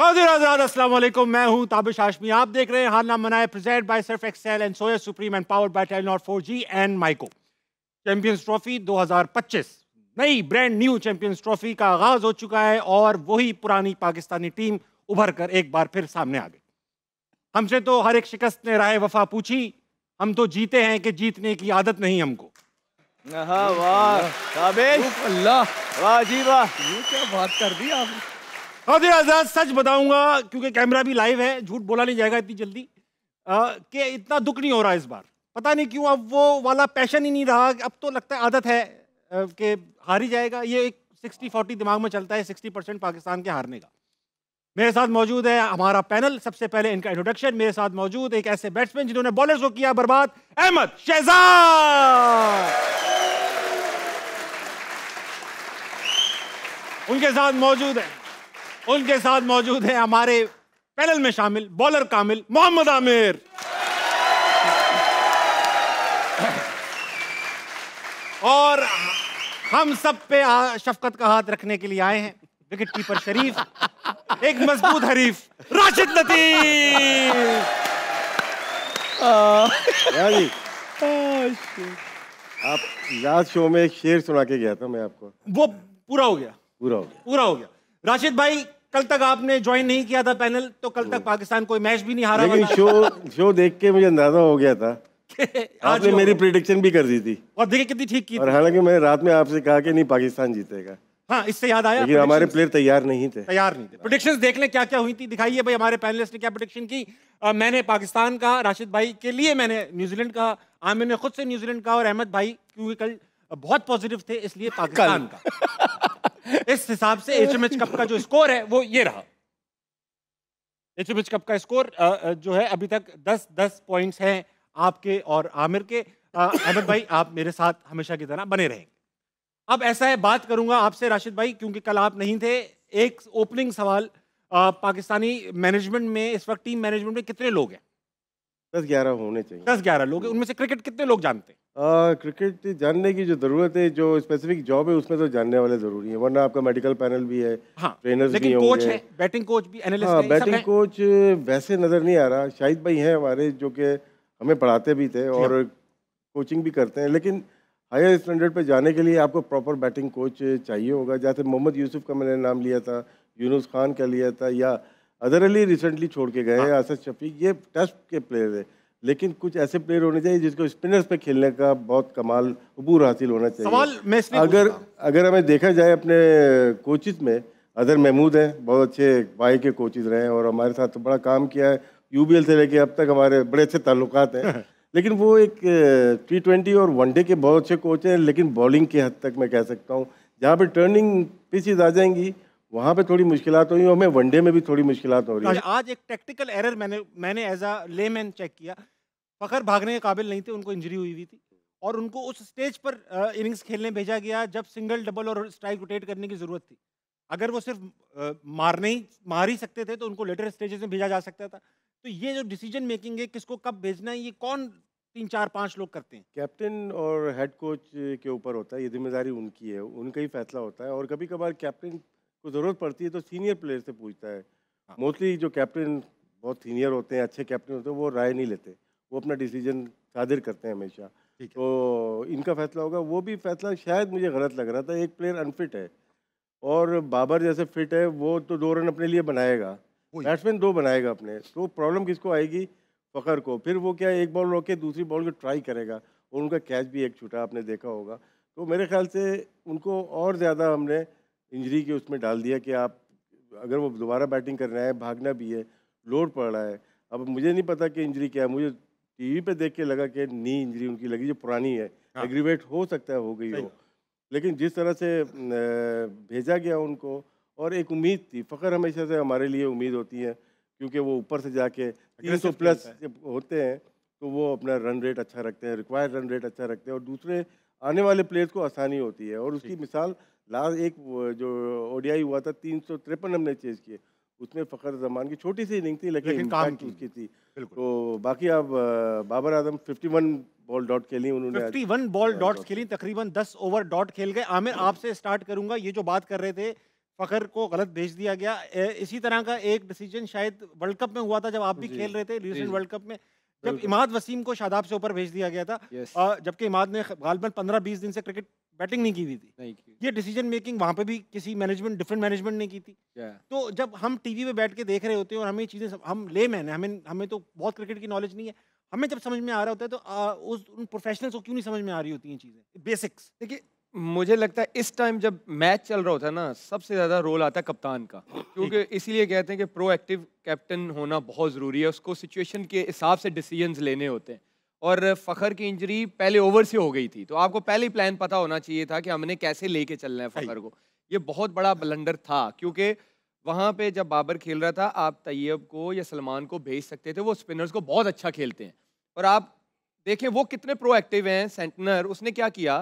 हाजिर हज़रात, अस्सलाम वालेकुम। मैं हूं ताबिश हाशमी। आप देख रहे हैं हार ना मनाए, present by Surf Excel and Soya Supreme and powered by Telenor 4G and Mico. Champions trophy 2025 नई ब्रांड न्यू चैंपियंस ट्रॉफी का आगाज हो चुका है और वही पुरानी पाकिस्तानी टीम उभर कर एक बार फिर सामने आ गई। हमसे तो हर एक शिकस्त ने राह वफा पूछी, हम तो जीते हैं कि जीतने की आदत नहीं हमको। वाह ताबिश, अल्लाह, वाह जी वाह, ये क्या बात कर दी आपने। हाजिर हज़रात, सच बताऊंगा क्योंकि कैमरा भी लाइव है, झूठ बोला नहीं जाएगा इतनी जल्दी, कि इतना दुख नहीं हो रहा इस बार। पता नहीं क्यों अब वो वाला पैशन ही नहीं रहा। अब तो लगता है आदत है कि हार ही जाएगा। ये एक 60-40 दिमाग में चलता है, 60% पाकिस्तान के हारने का। मेरे साथ मौजूद है हमारा पैनल। सबसे पहले इनका इंट्रोडक्शन। मेरे साथ मौजूद एक ऐसे बैट्समैन जिन्होंने बॉलर्स को किया बर्बाद, अहमद शहजाद। उनके साथ मौजूद है हमारे पैनल में शामिल बॉलर कामिल मोहम्मद आमिर। और हम सब पे शफकत का हाथ रखने के लिए आए हैं विकेट कीपर शरीफ, एक मजबूत हरीफ राशिद लतीफ। जी आप लास्ट शो में एक शेर सुना के गया था मैं आपको, वो पूरा हो गया। पूरा हो गया। राशिद भाई, कल तक आपने ज्वाइन नहीं किया था पैनल, तो कल तक पाकिस्तान कोई मैच भी नहीं हारा। लेकिन शो देख के मुझे अंदाजा हो गया था आपने मेरी प्रेडिक्शन भी कर दी थी और देखिए कितनी ठीक की और हालांकि मैंने रात में आपसे कहा कि नहीं पाकिस्तान जीतेगा। हाँ, इससे याद आया, लेकिन हमारे प्लेयर तैयार नहीं थे। प्रेडिक्शंस देख लें क्या क्या हुई थी। दिखाइए भाई हमारे पैनलिस्ट ने क्या प्रेडिक्शन की। मैंने पाकिस्तान का, राशिद भाई के लिए मैंने न्यूजीलैंड का, आमिर ने खुद से न्यूजीलैंड का और अहमद भाई क्योंकि कल बहुत पॉजिटिव थे इसलिए पाकिस्तान का। इस हिसाब से एचएमएच कप का जो स्कोर है वो ये रहा। एचएमएच कप का स्कोर जो है अभी तक 10-10 पॉइंट्स हैं आपके और आमिर के। अहमद भाई, आप मेरे साथ हमेशा की तरह बने रहेंगे। अब ऐसा है, बात करूंगा आपसे राशिद भाई क्योंकि कल आप नहीं थे। एक ओपनिंग सवाल, पाकिस्तानी मैनेजमेंट में इस वक्त, टीम मैनेजमेंट में कितने लोग हैं? 10-11 होने चाहिए। 10-11 लोग हैं। उनमें से क्रिकेट कितने लोग जानते हैं? क्रिकेट जानने की जो जरूरत है, जो स्पेसिफिक जॉब है उसमें तो जानने वाले जरूरी है, वरना आपका मेडिकल पैनल भी है। हाँ, ट्रेनर्स लेकिन भी कोच होंगे। है, बैटिंग कोच भी, एनालिस्ट हाँ, है, बैटिंग कोच वैसे नजर नहीं आ रहा। शाहिद भाई हैं हमारे जो कि हमें पढ़ाते भी थे और कोचिंग भी करते हैं, लेकिन हायर स्टैंडर्ड पे जाने के लिए आपको प्रॉपर बैटिंग कोच चाहिए होगा। जैसे मोहम्मद यूसुफ का मैंने नाम लिया था, यूनुस खान का लिया था, या अदर अली रिसेंटली छोड़ के गए हैं, असद शफीक, ये टेस्ट के प्लेयर है। लेकिन कुछ ऐसे प्लेयर होने चाहिए जिसको स्पिनर्स पे खेलने का बहुत कमाल अबूर हासिल होना चाहिए। अगर हमें देखा जाए अपने कोचिज में, अदर महमूद हैं, बहुत अच्छे वाई के कोचिज रहे हैं और हमारे साथ तो बड़ा काम किया है। यूबीएल से लेके अब तक हमारे बड़े अच्छे ताल्लुकात हैं। लेकिन वो एक T20 और वनडे के बहुत अच्छे कोच हैं, लेकिन बॉलिंग की हद तक मैं कह सकता हूँ जहाँ पे टर्निंग पिचेज आ जाएंगी वहाँ पे थोड़ी मुश्किलात हुई, हमें वनडे में भी थोड़ी मुश्किलात हो रही है। आज एक टेक्टिकल एरर मैंने एज अ लेमैन चेक किया। फखर भागने के काबिल नहीं थे, उनको इंजरी हुई थी और उनको उस स्टेज पर इनिंग्स खेलने भेजा गया जब सिंगल, डबल और स्ट्राइक रोटेट करने की जरूरत थी। अगर वो सिर्फ मार ही सकते थे तो उनको लेटर स्टेजेस में भेजा जा सकता था। तो ये जो डिसीजन मेकिंग है, किसको कब भेजना है, ये कौन 3-4-5 लोग करते हैं? कैप्टन और हेड कोच के ऊपर होता है, ये जिम्मेदारी उनकी है, उनका ही फैसला होता है। और कभी कभार कैप्टन को ज़रूरत पड़ती है तो सीनियर प्लेयर से पूछता है। मोस्टली जो कैप्टन बहुत सीनियर होते हैं, अच्छे कैप्टन होते हैं, वो राय नहीं लेते, वो अपना डिसीजन सादिर करते हैं हमेशा। तो इनका फैसला होगा। वो भी फैसला शायद मुझे गलत लग रहा था। एक प्लेयर अनफिट है और बाबर जैसे फिट है, वो तो 2 रन अपने लिए बनाएगा, बैट्समैन 2 बनाएगा अपने, तो प्रॉब्लम किसको आएगी? फ़खर को। फिर वो क्या, एक बॉल रोके दूसरी बॉल को ट्राई करेगा और उनका कैच भी एक छूटा, आपने देखा होगा। तो मेरे ख्याल से उनको और ज़्यादा हमने इंजरी के उसमें डाल दिया कि आप अगर वो दोबारा बैटिंग कर रहे हैं, भागना भी है, लोड पड़ रहा है। अब मुझे नहीं पता कि इंजरी क्या है, मुझे टीवी पे देख के लगा कि नी इंजरी उनकी लगी जो पुरानी है। एग्रीवेट हो सकता है हो गई हो, लेकिन जिस तरह से भेजा गया उनको, और एक उम्मीद थी। फ़खर हमेशा से हमारे लिए उम्मीद होती है क्योंकि वो ऊपर से जाके 300 प्लस जब होते हैं तो वो अपना रन रेट अच्छा रखते हैं, रिक्वायर्ड रन रेट अच्छा रखते हैं और दूसरे आने वाले प्लेयर्स को आसानी होती है। और उसकी मिसाल लास्ट एक जो ओडीआई हुआ था 353 हमने चेज किए, उसमें फ़खर जमान की छोटी सी इनिंग थी लेकिन इम्पैक्ट उसकी थी। तो बाकी अब बाबर आजम 51 बॉल डॉट खेली उन्होंने, 51 बॉल डॉट्स खेली, तकरीबन 10 ओवर डॉट खेल गए। आमिर, आपसे स्टार्ट करूंगा। ये जो बात कर रहे थे फ़खर को गलत भेज दिया गया। इसी तरह का एक डिसीजन शायद वर्ल्ड कप में हुआ था जब आप भी जी, खेल रहे थे रिसेंट जी। वर्ल्ड कप में, जब बिल्कुल। इमाद वसीम को शादाब से ऊपर भेज दिया गया था। यस। जबकि इमाद ने गालिबन 15-20 दिन से क्रिकेट बैटिंग नहीं की हुई थी। नहीं की। ये डिसीजन मेकिंग वहाँ पे भी किसी मैनेजमेंट डिफरेंट मैनेजमेंट ने की थी। या तो जब हम टीवी पे बैठ के देख रहे होते हैं और हमें ये चीज़ें हम लेमैन हैं, हमें हमें तो बहुत क्रिकेट की नॉलेज नहीं है। हमें जब समझ में आ रहा होता है तो उन प्रोफेशनल्स को क्यों नहीं समझ में आ रही होती हैं चीज़ें बेसिक्स। देखिए, मुझे लगता है इस टाइम जब मैच चल रहा होता है ना, सबसे ज़्यादा रोल आता है कप्तान का, क्योंकि इसीलिए कहते हैं कि प्रोएक्टिव कैप्टन होना बहुत ज़रूरी है। उसको सिचुएशन के हिसाब से डिसीजंस लेने होते हैं। और फ़खर की इंजरी पहले ओवर से हो गई थी, तो आपको पहले ही प्लान पता होना चाहिए था कि हमने कैसे लेके चलना है फ़खर को। ये बहुत बड़ा ब्लंडर था, क्योंकि वहाँ पे जब बाबर खेल रहा था, आप तैयब को या सलमान को भेज सकते थे, वो स्पिनर्स को बहुत अच्छा खेलते हैं। और आप देखें वो कितने प्रोएक्टिव हैं। सेंटनर, उसने क्या किया,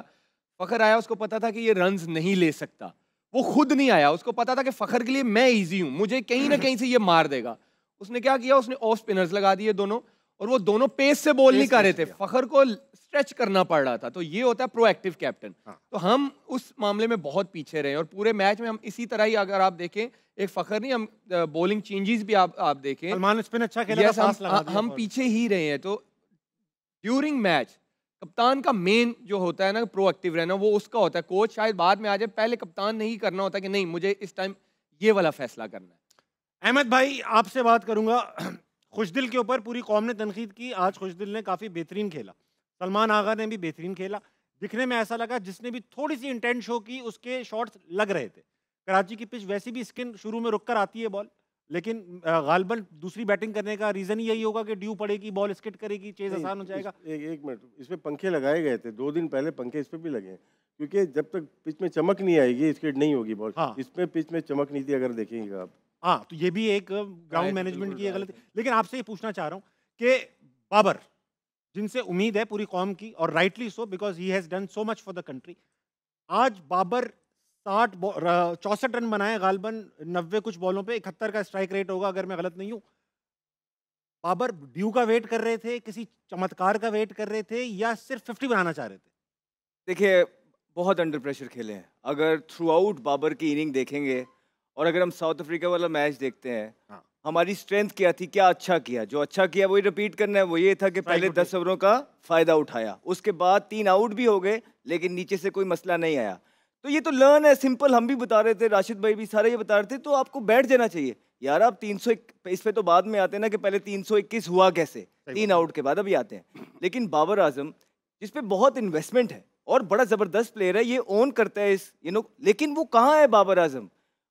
फ़खर आया, उसको पता था कि ये रन्स नहीं ले सकता, वो खुद नहीं आया, उसको पता था कि फ़खर के लिए मैं इजी हूँ, मुझे कहीं ना कहीं से ये मार देगा। उसने क्या किया, उसने ऑफ स्पिनर्स लगा दिए दोनों, और वो दोनों पेस से बॉल नहीं कर रहे थे, फ़खर को स्ट्रेच करना पड़ रहा था। तो ये होता है प्रोएक्टिव कैप्टन। तो हम उस मामले में बहुत पीछे रहे, और पूरे मैच में हम इसी तरह ही, अगर आप देखें, एक फ़खर नहीं, हम बॉलिंग चेंजेस भी आप देखें, सलमान ने स्पिन अच्छा खेला था, यस, पास लगा दिया हम और- पीछे ही रहे हैं। तो ड्यूरिंग मैच कप्तान का मेन जो होता है ना, प्रोएक्टिव रहना, वो उसका होता है। कोच शायद बाद में आ जाए, पहले कप्तान ने ही करना होता है कि नहीं, मुझे इस टाइम ये वाला फैसला करना है। अहमद भाई, आपसे बात करूंगा खुशदिल के ऊपर। पूरी कौम ने तनकीद की, आज खुशदिल ने काफ़ी बेहतरीन खेला, सलमान आगा ने भी बेहतरीन खेला। दिखने में ऐसा लगा जिसने भी थोड़ी सी इंटेंट शो की उसके शॉट्स लग रहे थे। कराची की पिच वैसी भी स्किन शुरू में रुक कर आती है बॉल, लेकिन गालिबन दूसरी बैटिंग करने का रीज़न ही यही होगा कि ड्यू पड़ेगी, बॉल स्किट करेगी, चेज नहीं, आसान हो जाएगा। एक मिनट, इसमें पंखे लगाए गए थे 2 दिन पहले, पंखे इस पे भी लगे हैं, क्योंकि जब तक पिच में चमक नहीं आएगी स्किड नहीं होगी बॉल। हाँ। इसमें पिच में चमक नहीं थी, अगर देखेंगे आप। हाँ, तो ये भी एक ग्राउंड राइट, मैनेजमेंट बिल्कुल की राइट गलती। लेकिन आपसे ये पूछना चाह रहा हूँ कि बाबर, जिनसे उम्मीद है पूरी कौम की, और rightly so because he has done so much for the country, आज बाबर 64 रन बनाए गालिबन 90 कुछ बॉलों पे, 71 का स्ट्राइक रेट होगा अगर मैं गलत नहीं हूँ। बाबर ड्यू का वेट कर रहे थे, किसी चमत्कार का वेट कर रहे थे, या सिर्फ 50 बनाना चाह रहे थे? देखिए, बहुत अंडर प्रेशर खेले हैं। अगर थ्रू आउट बाबर की इनिंग देखेंगे, और अगर हम साउथ अफ्रीका वाला मैच देखते हैं, हाँ। हमारी स्ट्रेंथ क्या थी, क्या अच्छा किया, जो अच्छा किया वही रिपीट करना है। वो ये था कि पहले 10 ओवरों का फायदा उठाया, उसके बाद 3 आउट भी हो गए, लेकिन नीचे से कोई मसला नहीं आया। तो ये तो लर्न है, सिंपल। हम भी बता रहे थे, राशिद भाई भी सारे ये बता रहे थे, तो आपको बैठ जाना चाहिए यार। आप 300, इस पे तो बाद में आते हैं ना कि पहले 321 हुआ कैसे, 3 आउट के बाद अभी आते हैं। लेकिन बाबर आजम, जिस पे बहुत इन्वेस्टमेंट है और बड़ा जबरदस्त प्लेयर है, ये ओन करता है इस लेकिन वो कहाँ है बाबर आजम?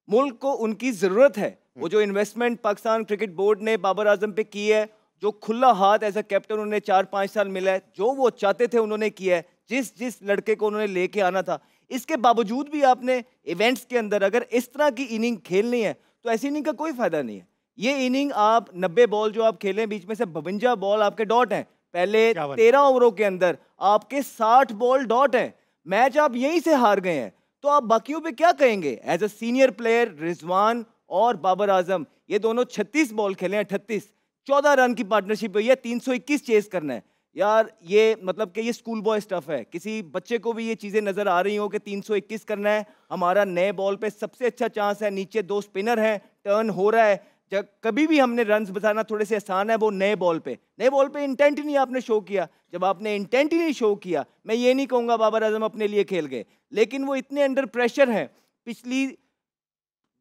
मुल्क को उनकी जरूरत है। वो जो इन्वेस्टमेंट पाकिस्तान क्रिकेट बोर्ड ने बाबर आजम पे की है, जो खुला हाथ एज अ कैप्टन उन्हें 4-5 साल मिला है, जो वो चाहते थे उन्होंने किया है, जिस लड़के को उन्होंने लेके आना था, इसके बावजूद भी आपने इवेंट्स के अंदर अगर इस तरह की इनिंग खेलनी है, तो ऐसी इनिंग का कोई फायदा नहीं है। ये इनिंग आप 90 बॉल जो आप खेलें, बीच में से 52 बॉल आपके डॉट हैं। पहले 13 ओवरों के अंदर आपके 60 बॉल डॉट हैं। मैच आप यहीं से हार गए हैं, तो आप बाकियों पे क्या कहेंगे? As a senior player Rizwan और बाबर आजम, ये दोनों 36 बॉल खेले हैं, 38, 14 रन की पार्टनरशिप हुई है, 321 चेस करना है यार। ये मतलब कि ये स्कूल बॉय स्टफ है। किसी बच्चे को भी ये चीज़ें नज़र आ रही हो कि 321 करना है। हमारा नए बॉल पे सबसे अच्छा चांस है, नीचे 2 स्पिनर हैं, टर्न हो रहा है। जब कभी भी हमने रन्स बचाना थोड़े से आसान है, वो नए बॉल पे इंटेंट ही नहीं आपने शो किया। जब आपने इंटेंट ही नहीं शो किया, मैं ये नहीं कहूँगा बाबर आजम अपने लिए खेल गए, लेकिन वो इतने अंडर प्रेशर हैं पिछली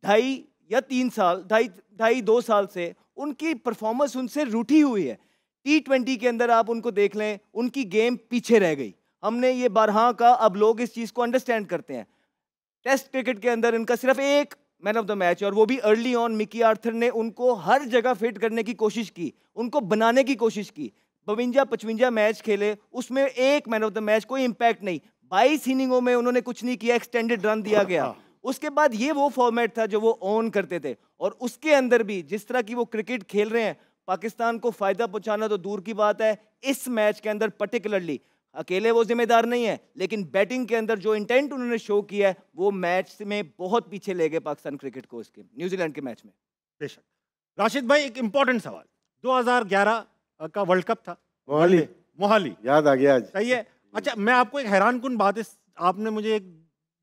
2.5 या 3 साल, 2.5 साल से उनकी परफॉर्मेंस उनसे रूठी हुई है। T20 के अंदर आप उनको देख लें, उनकी गेम पीछे रह गई। हमने ये बारहा का, अब लोग इस चीज़ को अंडरस्टैंड करते हैं। टेस्ट क्रिकेट के अंदर इनका सिर्फ एक मैन ऑफ द मैच, और वो भी अर्ली ऑन मिकी आर्थर ने उनको हर जगह फिट करने की कोशिश की, उनको बनाने की कोशिश की। 52-55 मैच खेले, उसमें एक मैन ऑफ द मैच, कोई इंपैक्ट नहीं। 22 इनिंगों में उन्होंने कुछ नहीं किया, एक्सटेंडेड रन दिया गया। उसके बाद ये वो फॉर्मेट था जो वो ऑन करते थे, और उसके अंदर भी जिस तरह की वो क्रिकेट खेल रहे हैं, पाकिस्तान को फायदा पहुंचाना तो दूर की बात है। इस मैच के अंदर पर्टिकुलरली अकेले वो जिम्मेदार नहीं है, लेकिन बैटिंग के अंदर जो इंटेंट उन्होंने शो किया है, वो मैच में बहुत पीछे ले गए पाकिस्तान क्रिकेट को उसके न्यूजीलैंड के मैच में। बेशक। राशिद भाई, एक इंपॉर्टेंट सवाल, 2011 का वर्ल्ड कप था, मोहाली मोहाली, याद आ गया आज। सही है। अच्छा, मैं आपको एक हैरान कुन बात आपने मुझे एक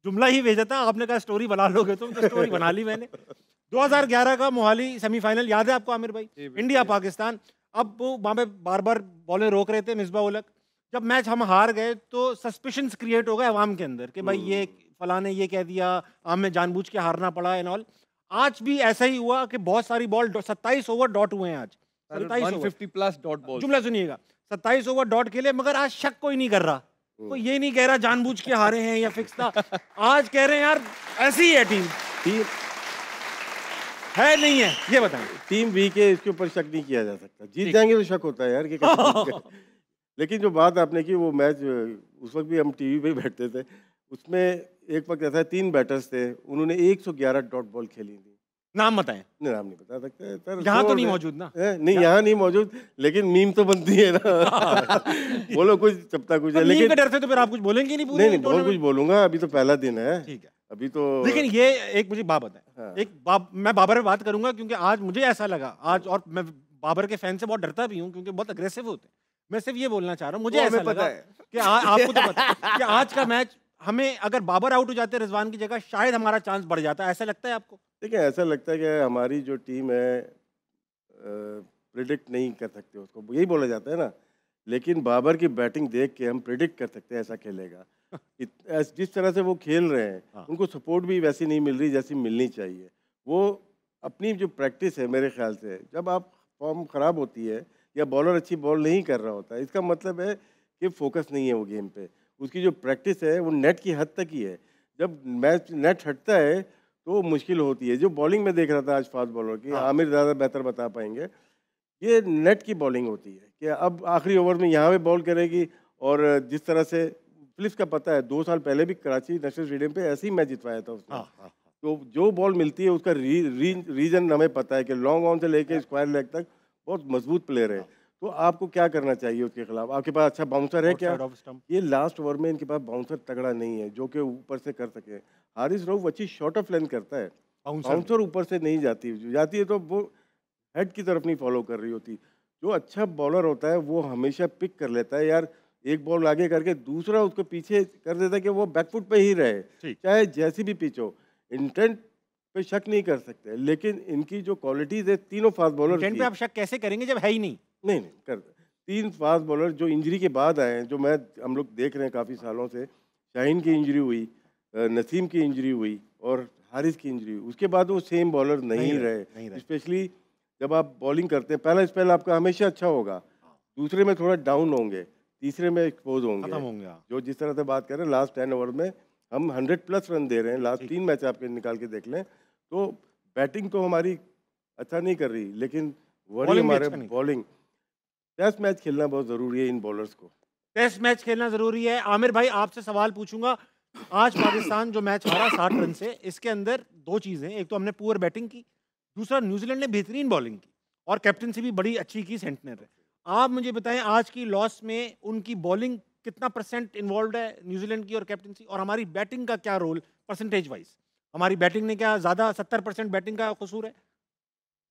जुमला ही भेजा था, आपने कहा स्टोरी बना लोगे तुम, तो स्टोरी बना ली मैंने। 2011 का मोहाली सेमीफाइनल याद है आपको आमिर भाई? इंडिया पाकिस्तान। अब वो वहाँ पे बार बार बॉलें रोक रहे थे मिसबा उलक। जब मैच हम हार गए तो सस्पिशंस क्रिएट हो गए अवाम के अंदर कि भाई ये फलाने ये कह दिया, हमें जानबूझ के हारना पड़ा एंड ऑल। आज भी ऐसा ही हुआ कि बहुत सारी बॉल 27 ओवर डॉट हुए हैं आज, 150 प्लस डॉट बॉल। जुमला सुनिएगा, 27 ओवर डॉट खेले, मगर आज शक कोई नहीं कर रहा, कोई ये नहीं कह रहा जानबूझ के हारे हैं या फिक्स था। आज कह रहे हैं यार ऐसी ही है टीम है नहीं है, ये बताएं। टीम वीक है, इसके ऊपर शक नहीं किया जा सकता। जीत जाएंगे तो शक होता है यार कि कैसे लेकिन जो बात आपने की वो मैच, उस वक्त भी हम टीवी पे ही बैठते थे, उसमें एक वक्त ऐसा 3 बैटर्स थे, उन्होंने 111 डॉट बॉल खेली थी। नाम बताएं। नाम नहीं बता सकते सर, यहाँ तो नहीं मौजूद ना? नहीं यहाँ नहीं मौजूद, लेकिन मीम तो बनती है ना। बोलो कुछ चपता कुछ है, लेकिन डर से तो फिर आप कुछ बोलेंगे नहीं? नहीं बहुत कुछ बोलूंगा, अभी तो पहला दिन है। ठीक है, अभी तो। लेकिन ये एक मुझे बात बताएं। हाँ। मैं बाबर पे बात करूंगा क्योंकि आज मुझे ऐसा लगा आज, और मैं बाबर के फैन से बहुत डरता भी हूँ क्योंकि बहुत अग्रेसिव होते हैं। मैं सिर्फ ये बोलना चाह रहा हूँ, मुझे ऐसा लगा कि आपको तो पता है कि आज का मैच हमें, अगर बाबर आउट हो जाते रिजवान की जगह, शायद हमारा चांस बढ़ जाता है। ऐसा लगता है आपको? देखिए ऐसा लगता है कि हमारी जो टीम है प्रिडिक्ट नहीं कर सकते उसको, यही बोला जाता है ना। लेकिन बाबर की बैटिंग देख के हम प्रिडिक्ट कर सकते हैं ऐसा खेलेगा। जिस तरह से वो खेल रहे हैं, हाँ। उनको सपोर्ट भी वैसी नहीं मिल रही जैसी मिलनी चाहिए। वो अपनी जो प्रैक्टिस है, मेरे ख्याल से जब आप फॉर्म ख़राब होती है या बॉलर अच्छी बॉल नहीं कर रहा होता है, इसका मतलब है कि फोकस नहीं है वो गेम पे। उसकी जो प्रैक्टिस है वो नेट की हद तक ही है। जब मैच नेट हटता है तो मुश्किल होती है। जो बॉलिंग में देख रहा था आज फास्ट बॉलर की, आमिर ज़्यादा बेहतर बता पाएंगे, ये नेट की बॉलिंग होती है कि अब आखिरी ओवर में यहाँ पे बॉल करेगी। और जिस तरह से फिलिप्स का पता है, 2 साल पहले भी कराची नेशनल स्टेडियम पे ऐसे ही मैच जितवाया था उसने। तो जो बॉल मिलती है उसका रीजन हमें पता है कि लॉन्ग ऑन से लेके स्क्वायर लेग तक बहुत मजबूत प्लेयर है। तो आपको क्या करना चाहिए उसके खिलाफ? आपके पास अच्छा बाउंसर है क्या? ये लास्ट ओवर में इनके पास बाउंसर तगड़ा नहीं है जो कि ऊपर से कर सके। हारिस रऊफ अच्छी शॉर्ट ऑफ लेंथ करता है, बाउंसर ऊपर से नहीं जाती है तो वो हेड की तरफ नहीं फॉलो कर रही होती। जो अच्छा बॉलर होता है वो हमेशा पिक कर लेता है यार, एक बॉल आगे करके दूसरा उसको पीछे कर देता है कि वो बैकफुट पे ही रहे, चाहे जैसी भी पिच हो। इंटेंट पे शक नहीं कर सकते, लेकिन इनकी जो क्वालिटीज है तीनों फास्ट बॉलर इंटेंट पे आप शक कैसे करेंगे जब है ही नहीं? नहीं कर 3 फास्ट बॉलर जो इंजरी के बाद आए हैं, जो हम लोग देख रहे हैं काफ़ी सालों से। शाहीन की इंजरी हुई, नसीम की इंजरी हुई और हारिस की इंजरी हुई, उसके बाद वो सेम बॉलर नहीं रहे। स्पेशली जब आप बॉलिंग करते हैं, पहला स्पेल आपका हमेशा अच्छा होगा, दूसरे में थोड़ा डाउन होंगे, तीसरे में एक्सपोज होंगे। जो जिस तरह से बात कर रहे हैं, लास्ट 10 ओवर में हम 100+ रन दे रहे हैं। लास्ट 3 मैच आपके निकाल के देख लें तो बैटिंग तो हमारी अच्छा नहीं कर रही, लेकिन वही हमारे बॉलिंग। टेस्ट मैच खेलना बहुत ज़रूरी है इन बॉलर्स को। टेस्ट मैच खेलना ज़रूरी है। आमिर भाई आपसे सवाल पूछूंगा, आज पाकिस्तान जो मैच हारा 60 रन से, इसके अंदर 2 चीज़ें, एक तो हमने पुअर बैटिंग की, दूसरा न्यूजीलैंड ने बेहतरीन बॉलिंग की और कैप्टनसी भी बड़ी अच्छी की सेंटनर है। आप मुझे बताएं आज की लॉस में उनकी बॉलिंग कितना % इन्वॉल्व है न्यूजीलैंड की और कैप्टनसी, और हमारी बैटिंग का क्या रोल परसेंटेज वाइज? हमारी बैटिंग ने क्या ज़्यादा 70% बैटिंग का कसूर है?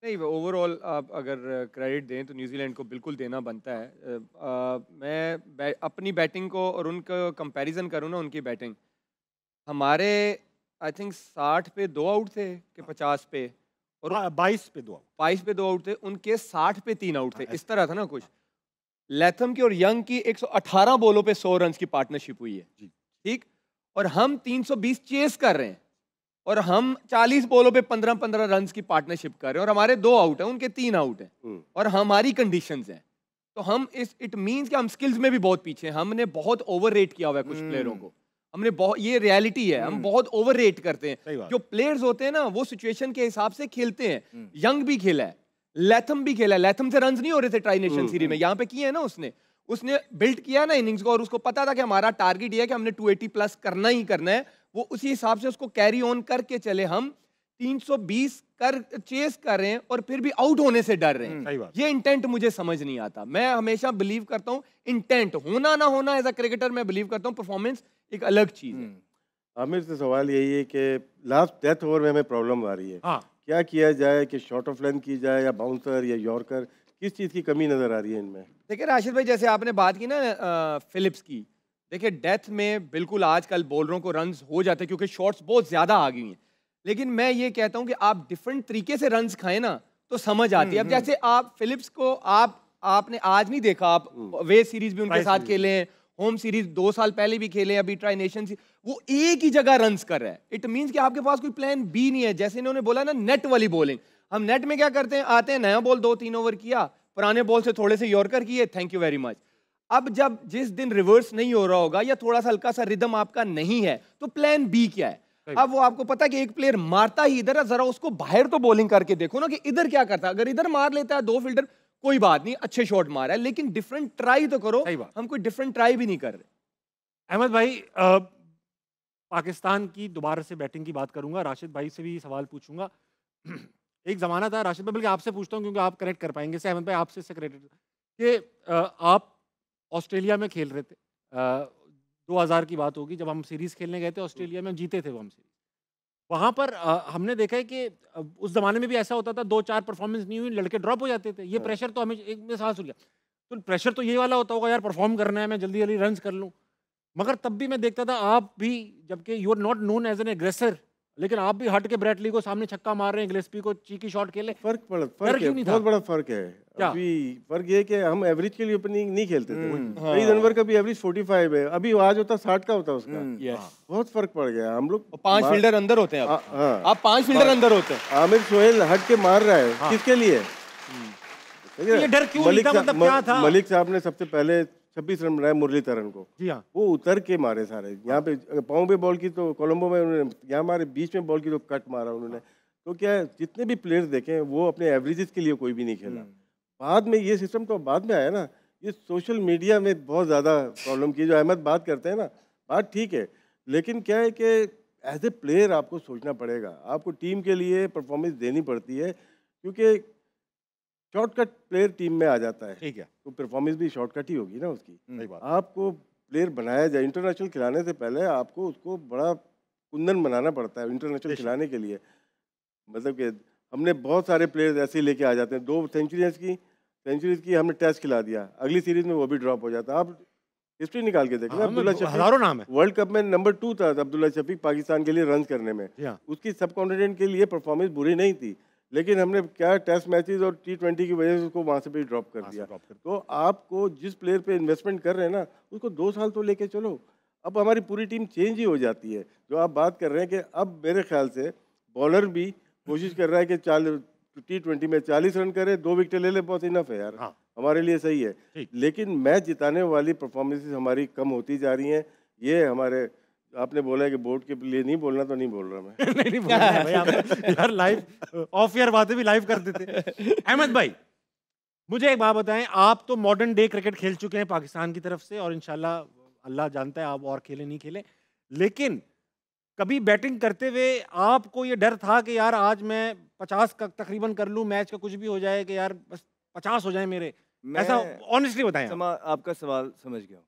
नहीं, ओवरऑल आप अगर क्रेडिट दें तो न्यूजीलैंड को बिल्कुल देना बनता है। मैं अपनी बैटिंग को और उनका कंपैरिजन करूँ ना, उनकी बैटिंग, हमारे आई थिंक 60 पे 2 आउट थे कि 50 पे, और 22 पे 2 आउट, 22 पे 2 आउट थे, उनके 60 पे 3 आउट थे। इस तरह था ना कुछ। लैथम की और यंग की 118 बॉलों पे 100 रन की पार्टनरशिप हुई है, ठीक, और हम 320 चेस कर रहे हैं और हम 40 बॉलों पे 15-15 रन की पार्टनरशिप कर रहे हैं और हमारे 2 आउट हैं, उनके 3 आउट हैं और हमारी कंडीशंस हैं। तो हम इट मींस कि हम स्किल्स में भी बहुत पीछे हैं। हमने बहुत ओवररेट किया हुआ है कुछ प्लेयरों को, हमने बहुत, ये रियलिटी है, हम बहुत ओवररेट करते हैं। जो प्लेयर्स होते हैं ना वो सिचुएशन के हिसाब से खेलते हैं। यंग भी खेला है, लैथम भी खेला है, लैथम से रन नहीं हो रहे थे ट्राई नेशन सीरीज में, यहाँ पे किए है ना उसने बिल्ड किया ना इनिंग्स को, और उसको पता था कि हमारा टारगेट ये है कि हमने 280+ करना ही करना है। वो उसी हिसाब से उसको कैरी ऑन करके चले। हम 320 कर चेस कर रहे हैं और फिर भी आउट होने से डर रहे हैं। ये इंटेंट मुझे समझ नहीं आता। मैं हमेशा बिलीव करता हूँ इंटेंट होना ना होना, एज अ क्रिकेटर मैं बिलीव करता हूँ परफॉर्मेंस एक अलग चीज है। आमिर से सवाल यही है कि लास्ट डेथ ओवर में हमें प्रॉब्लम आ रही है। क्या किया जाए कि शॉर्ट ऑफ लेंथ की जाए या बाउंसर या यॉर्कर, किस चीज़ की कमी नज़र आ रही है इनमें? देखिए राशिद भाई, जैसे आपने बात की ना फिलिप्स की, देखिए डेथ में बिल्कुल आजकल बॉलरों को रन्स हो जाते हैं क्योंकि शॉट्स बहुत ज्यादा आ गई हैं, लेकिन मैं ये कहता हूं कि आप डिफरेंट तरीके से रन्स खाएं ना तो समझ आती है। अब जैसे आप फिलिप्स को आपने आज नहीं देखा, आप वे सीरीज भी उनके साथ खेले हैं, होम सीरीज 2 साल पहले भी खेले, अभी ट्राई नेशन वो एक ही जगह रन्स कर रहा है। इट मींस कि आपके पास कोई प्लान बी नहीं है। जैसे इन्होंने बोला ना नेट वाली बॉलिंग, हम नेट में क्या करते हैं, आते हैं नया बॉल 2-3 ओवर किया, पुराने बॉल से थोड़े से यॉर्कर किए, थैंक यू वेरी मच। अब जब जिस दिन रिवर्स नहीं हो रहा होगा या थोड़ा सा हल्का सा रिदम आपका नहीं है तो प्लान बी क्या है? अब वो आपको पता है कि एक प्लेयर मारता ही इधर है, जरा उसको बाहर तो बॉलिंग करके देखो ना कि इधर क्या करता है। अगर इधर मार लेता है 2 फील्डर कोई बात नहीं, अच्छे शॉट मारा है, लेकिन डिफरेंट ट्राई तो करो। हम कोई डिफरेंट ट्राई भी नहीं कर रहे। अहमद भाई, पाकिस्तान की दोबारा से बैटिंग की बात करूंगा, राशिद भाई से भी सवाल पूछूंगा। एक जमाना था, राशिद भाई बल्कि आपसे पूछता हूं क्योंकि आप कनेक्ट कर पाएंगे, से अहमद भाई आपसे सेक्रेटरी कि आप ऑस्ट्रेलिया में खेल रहे थे, 2000 की बात होगी, जब हम सीरीज खेलने गए थे ऑस्ट्रेलिया में, जीते थे वो हम सीरीज। वहाँ पर हमने देखा है कि उस जमाने में भी ऐसा होता था, 2-4 परफॉर्मेंस नहीं हुई लड़के ड्रॉप हो जाते थे। ये प्रेशर तो हमें एक में सांस हो गया, तो प्रेशर तो ये वाला होता होगा यार, परफॉर्म करना है, मैं जल्दी जल्दी रन कर लूँ। मगर तब भी मैं देखता था आप भी, जबकि you are not known as an aggressor, लेकिन आप भी हट के ब्रैटली को सामने छक्का मार रहे हैं, गिलेस्पी को चीकी शॉट खेले। फर्क है, बहुत बड़ा फर्क है। अभी फर्क ये है कि हम एवरेज के लिए ओपनिंग नहीं खेलते थे। कई नंबर का भी एवरेज 45 है, अभी आज होता 60 का होता उसका। बहुत फर्क पड़ गया। हम लोग 5 फील्डर अंदर होते हैं। आप 5 फील्डर अंदर होते हैं। आमिर सोहेल हट के मार रहा है, किसके लिए? ये डर क्यों नहीं था, मतलब क्या था? मलिक साहब ने सबसे पहले 26 रन बनाए मुरलीधरन को। जी हाँ, वो उतर के मारे सारे। यहाँ पे पाँव पे बॉल की तो कोलंबो में उन्होंने, यहाँ मारे बीच में बॉल की तो कट मारा उन्होंने। तो क्या है, जितने भी प्लेयर्स देखें वो अपने एवरेजेस के लिए कोई भी नहीं खेला। बाद में ये सिस्टम तो बाद में आया ना, ये सोशल मीडिया में बहुत ज़्यादा प्रॉब्लम की। जो अहमद बात करते हैं ना, बात ठीक है, लेकिन क्या है कि एज ए प्लेयर आपको सोचना पड़ेगा, आपको टीम के लिए परफॉर्मेंस देनी पड़ती है, क्योंकि शॉर्टकट प्लेयर टीम में आ जाता है। ठीक है, तो परफॉर्मेंस भी शॉर्टकट ही होगी ना उसकी। सही बात। आपको प्लेयर बनाया जाए, इंटरनेशनल खिलाने से पहले आपको उसको बड़ा कुंदन बनाना पड़ता है इंटरनेशनल खिलाने के लिए। मतलब कि हमने बहुत सारे प्लेयर्स ऐसे ही लेके आ जाते हैं, 2 सेंचुरीज की हमने टेस्ट खिला दिया, अगली सीरीज में वो भी ड्रॉप हो जाता है। आप हिस्ट्री निकाल के देखना, अब्दुल्ला शफीक हजारों नाम है, वर्ल्ड कप में नंबर 2 था अब्दुल्ला शफीक पाकिस्तान के लिए रन करने में। उसकी सब कॉन्टिनेंट के लिए परफॉर्मेंस बुरी नहीं थी, लेकिन हमने क्या टेस्ट मैचेस और T20 की वजह से उसको वहाँ से भी ड्रॉप कर दिया। तो आपको जिस प्लेयर पे इन्वेस्टमेंट कर रहे हैं ना, उसको 2 साल तो लेके चलो। अब हमारी पूरी टीम चेंज ही हो जाती है। जो आप बात कर रहे हैं कि अब मेरे ख्याल से बॉलर भी कोशिश कर रहा है कि T20 में 40 रन करे, 2 विकेट ले ले, बहुत इनफ है यार। हमारे लिए सही है। लेकिन मैच जिताने वाली परफॉर्मेंसेस हमारी कम होती जा रही हैं। ये हमारे, आपने बोला है कि बोर्ड के लिए नहीं बोलना, तो नहीं बोल रहा मैं। नहीं बोल रहा भाई, आप यार लाइव ऑफ एयर बातें भी लाइव कर देते। अहमद भाई, मुझे एक बात बताएं, आप तो मॉडर्न डे क्रिकेट खेल चुके हैं पाकिस्तान की तरफ से, और इंशाल्लाह अल्लाह जानता है आप और खेले नहीं खेले, लेकिन कभी बैटिंग करते हुए आपको ये डर था कि यार आज मैं 50 का तकरीबन कर लूं, मैच का कुछ भी हो जाए कि यार बस 50 हो जाए मेरे? ऐसा ऑनेस्टली बताएं। आपका सवाल समझ गया हूँ।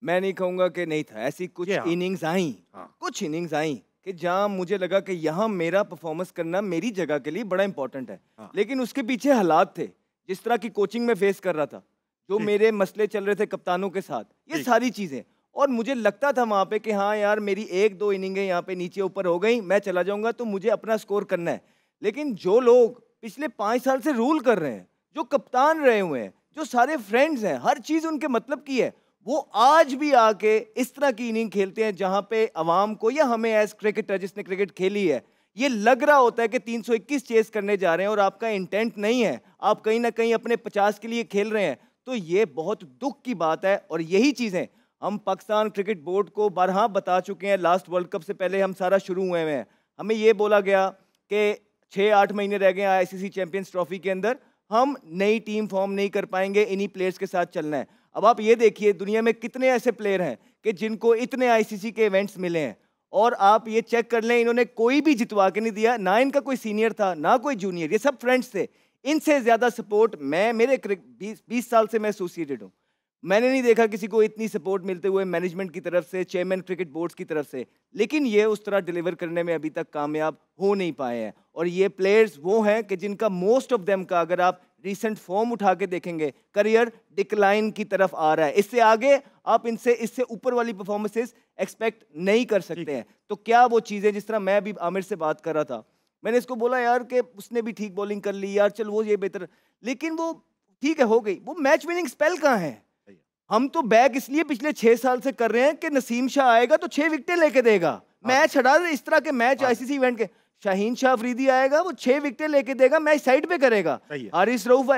मैं नहीं कहूंगा कि नहीं था, ऐसी कुछ इनिंग्स आई, कुछ इनिंग्स आई कि जहां मुझे लगा कि यहाँ मेरा परफॉर्मेंस करना मेरी जगह के लिए बड़ा इंपॉर्टेंट है। लेकिन उसके पीछे हालात थे, जिस तरह की कोचिंग में फेस कर रहा था, जो मेरे मसले चल रहे थे कप्तानों के साथ, ये सारी चीजें, और मुझे लगता था वहां पे कि हाँ यार मेरी 1-2 इनिंगें यहाँ पे नीचे ऊपर हो गई, मैं चला जाऊंगा, तो मुझे अपना स्कोर करना है। लेकिन जो लोग पिछले 5 साल से रूल कर रहे हैं, जो कप्तान रहे हुए हैं, जो सारे फ्रेंड्स हैं, हर चीज उनके मतलब की है, वो आज भी आके इस तरह की इनिंग खेलते हैं जहां पे अवाम को या हमें एज क्रिकेटर जिसने क्रिकेट खेली है, ये लग रहा होता है कि 321 चेस करने जा रहे हैं और आपका इंटेंट नहीं है, आप कहीं ना कहीं अपने 50 के लिए खेल रहे हैं। तो ये बहुत दुख की बात है, और यही चीजें हम पाकिस्तान क्रिकेट बोर्ड को बारहा बता चुके हैं। लास्ट वर्ल्ड कप से पहले हम सारा शुरू हुए हैं, हमें ये बोला गया कि 6-8 महीने रह गए ICC चैंपियंस ट्रॉफी के अंदर, हम नई टीम फॉर्म नहीं कर पाएंगे, इन्हीं प्लेयर्स के साथ चलना है। अब आप ये देखिए दुनिया में कितने ऐसे प्लेयर हैं कि जिनको इतने ICC के इवेंट्स मिले हैं, और आप ये चेक कर लें, इन्होंने कोई भी जितवा के नहीं दिया, ना इनका कोई सीनियर था ना कोई जूनियर, ये सब फ्रेंड्स थे। इनसे ज़्यादा सपोर्ट मैं, मेरे 20 साल से मैं एसोसिएटेड हूँ, मैंने नहीं देखा किसी को इतनी सपोर्ट मिलते हुए मैनेजमेंट की तरफ से, चेयरमैन क्रिकेट बोर्ड्स की तरफ से, लेकिन ये उस तरह डिलीवर करने में अभी तक कामयाब हो नहीं पाए हैं। और ये प्लेयर्स वो हैं कि जिनका मोस्ट ऑफ देम का अगर आप रिसेंट फॉर्म उठा के देखेंगे, करियर डिक्लाइन की तरफ आ रहा है। इससे आगे आप इनसे इससे ऊपर वाली परफॉर्मेंसेस एक्सपेक्ट नहीं कर सकते हैं। तो क्या वो चीज़ें, जिस तरह मैं अभी आमिर से बात कर रहा था, मैंने इसको बोला यार कि उसने भी ठीक बॉलिंग कर ली यार, चल वो ये बेहतर, लेकिन वो ठीक है हो गई, वो मैच विनिंग स्पेल कहाँ है? हम तो बैक इसलिए पिछले 6 साल से कर रहे हैं कि नसीम शाह आएगा तो 6 विकेटें लेके देगा, मैच हटा दे। इस तरह के मैच आईसीसी इवेंट के, शाहीन शाह अफरीदी आएगा, वो 6 विकेटें लेके देगा, मैच साइड पे करेगा। हारिस रऊफ